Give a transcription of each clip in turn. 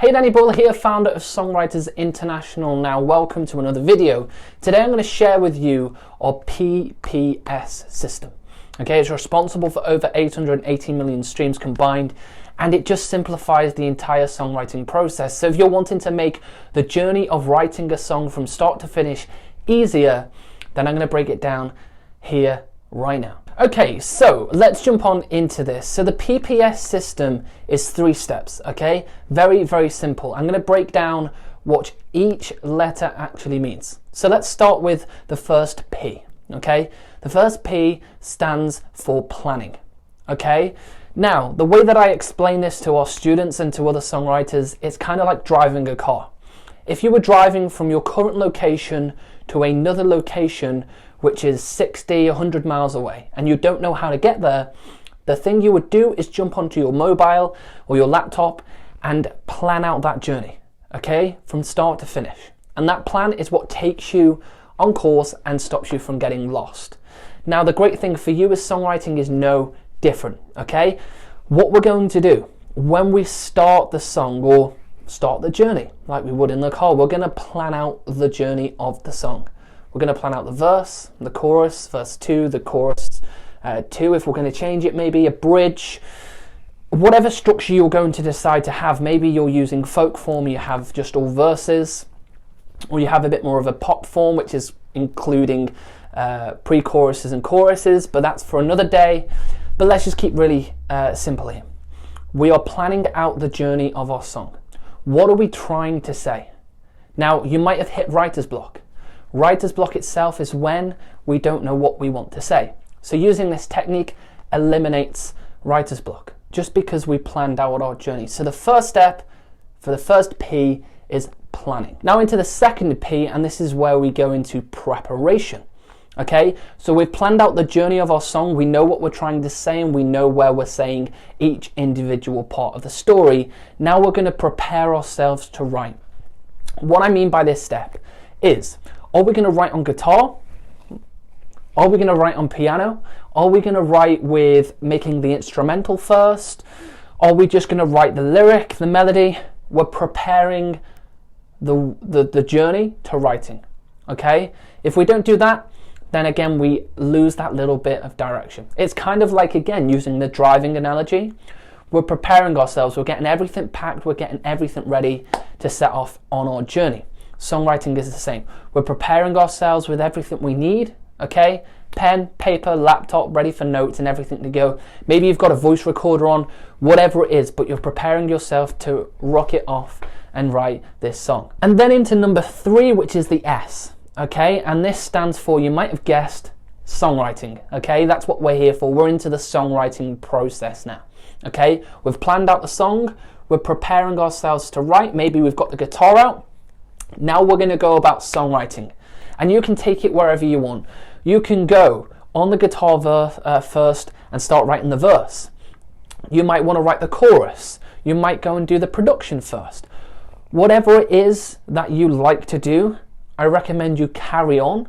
Hey, Danny Bull here, founder of Songwriters International. Now, welcome to another video. Today I'm going to share with you our PPS system. Okay, it's responsible for over 880 million streams combined, and it just simplifies the entire songwriting process. So if you're wanting to make the journey of writing a song from start to finish easier, then I'm going to break it down here right now. Okay, so let's jump on into this. So the PPS system is 3 steps, okay? Very, very simple. I'm going to break down what each letter actually means. So let's start with the first P, okay? The first P stands for planning, okay? Now, the way that I explain this to our students and to other songwriters, it's kind of like driving a car. If you were driving from your current location to another location, which is 60, 100 miles away, and you don't know how to get there, the thing you would do is jump onto your mobile or your laptop and plan out that journey, okay, from start to finish. And that plan is what takes you on course and stops you from getting lost. Now, the great thing for you as songwriting is no different, okay? What we're going to do when we start the song or start the journey, like we would in the car, we're going to plan out the journey of the song. We're going to plan out the verse, the chorus, verse 2, the chorus 2, if we're going to change it, maybe a bridge, whatever structure you're going to decide to have. Maybe you're using folk form, you have just all verses, or you have a bit more of a pop form, which is including pre-choruses and choruses, but that's for another day. But let's just keep really simple here. We are planning out the journey of our song. What are we trying to say? Now, you might have hit writer's block. Writer's block itself is when we don't know what we want to say. So using this technique eliminates writer's block, just because we planned out our journey. So the first step for the first P is planning. Now into the second P, and this is where we go into preparation. Okay, so we've planned out the journey of our song, we know what we're trying to say, and we know where we're saying each individual part of the story. Now we're going to prepare ourselves to write. What I mean by this step is, are we going to write on guitar? Are we going to write on piano? Are we going to write with making the instrumental first? Are we just going to write the lyric, the melody? We're preparing the journey to writing, okay? If we don't do that, then again, we lose that little bit of direction. It's kind of like, again, using the driving analogy. We're preparing ourselves, we're getting everything packed, we're getting everything ready to set off on our journey. Songwriting is the same. We're preparing ourselves with everything we need, okay? Pen, paper, laptop, ready for notes and everything to go. Maybe you've got a voice recorder on, whatever it is, but you're preparing yourself to rock it off and write this song. And then into number 3, which is the S, okay? And this stands for, you might have guessed, songwriting, okay? That's what we're here for. We're into the songwriting process now, okay? We've planned out the song, we're preparing ourselves to write, maybe we've got the guitar out. Now we're going to go about songwriting, and you can take it wherever you want. You can go on the guitar first and start writing the verse. You might want to write the chorus. You might go and do the production first. Whatever it is that you like to do, I recommend you carry on.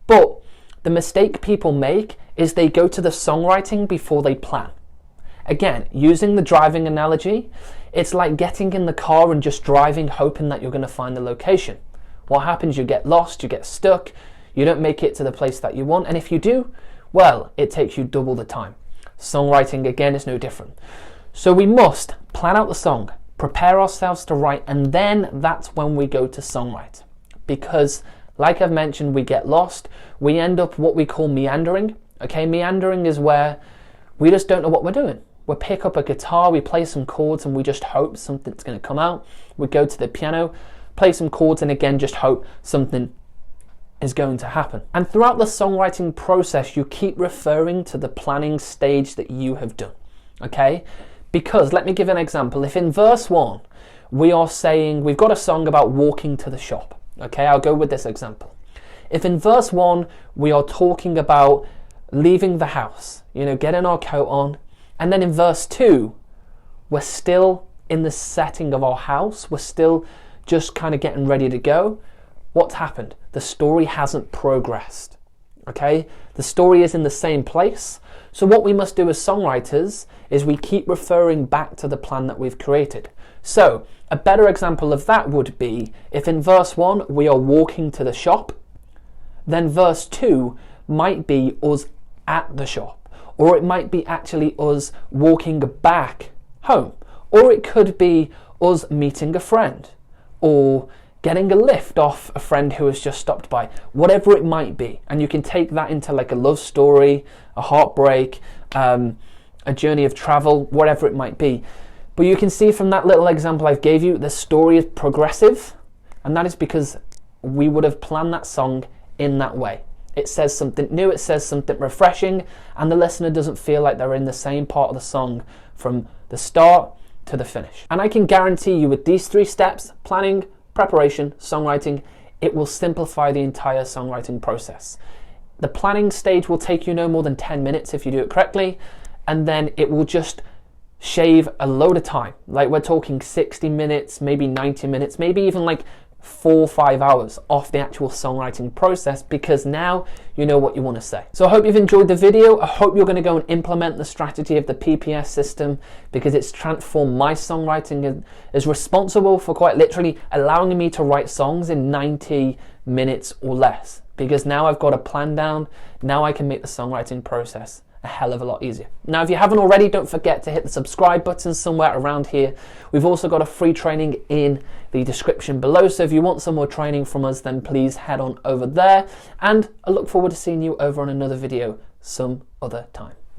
But the mistake people make is they go to the songwriting before they plan. Again, using the driving analogy, it's like getting in the car and just driving, hoping that you're going to find the location. What happens? You get lost, you get stuck, you don't make it to the place that you want, and if you do, well, it takes you double the time. Songwriting, again, is no different. So we must plan out the song, prepare ourselves to write, and then that's when we go to songwrite. Because, like I've mentioned, we get lost, we end up what we call meandering. Okay, meandering is where we just don't know what we're doing. We pick up a guitar, we play some chords, and we just hope something's going to come out. We go to the piano, play some chords, and again, just hope something is going to happen. And throughout the songwriting process, you keep referring to the planning stage that you have done, okay? Because, let me give an example. If in verse 1, we are saying, we've got a song about walking to the shop, okay? I'll go with this example. If in verse 1, we are talking about leaving the house, getting our coat on, and then in verse 2, we're still in the setting of our house. We're still just kind of getting ready to go. What's happened? The story hasn't progressed, okay? The story is in the same place. So what we must do as songwriters is we keep referring back to the plan that we've created. So a better example of that would be if in verse 1 we are walking to the shop, then verse 2 might be us at the shop, or it might be actually us walking back home, or it could be us meeting a friend, or getting a lift off a friend who has just stopped by, whatever it might be. And you can take that into like a love story, a heartbreak, a journey of travel, whatever it might be. But you can see from that little example I've gave you, the story is progressive, and that is because we would have planned that song in that way. It says something new, it says something refreshing, and the listener doesn't feel like they're in the same part of the song from the start to the finish. And I can guarantee you with these 3 steps, planning, preparation, songwriting, it will simplify the entire songwriting process. The planning stage will take you no more than 10 minutes if you do it correctly, and then it will just shave a load of time. Like we're talking 60 minutes, maybe 90 minutes, maybe even like 4 or 5 hours off the actual songwriting process, because now you know what you want to say. So I hope you've enjoyed the video. I hope you're going to go and implement the strategy of the PPS system, because it's transformed my songwriting and is responsible for quite literally allowing me to write songs in 90 minutes or less, because now I've got a plan down. Now I can make the songwriting process a hell of a lot easier. Now, if you haven't already, don't forget to hit the subscribe button somewhere around here. We've also got a free training in the description below, so if you want some more training from us, then please head on over there, and I look forward to seeing you over on another video some other time.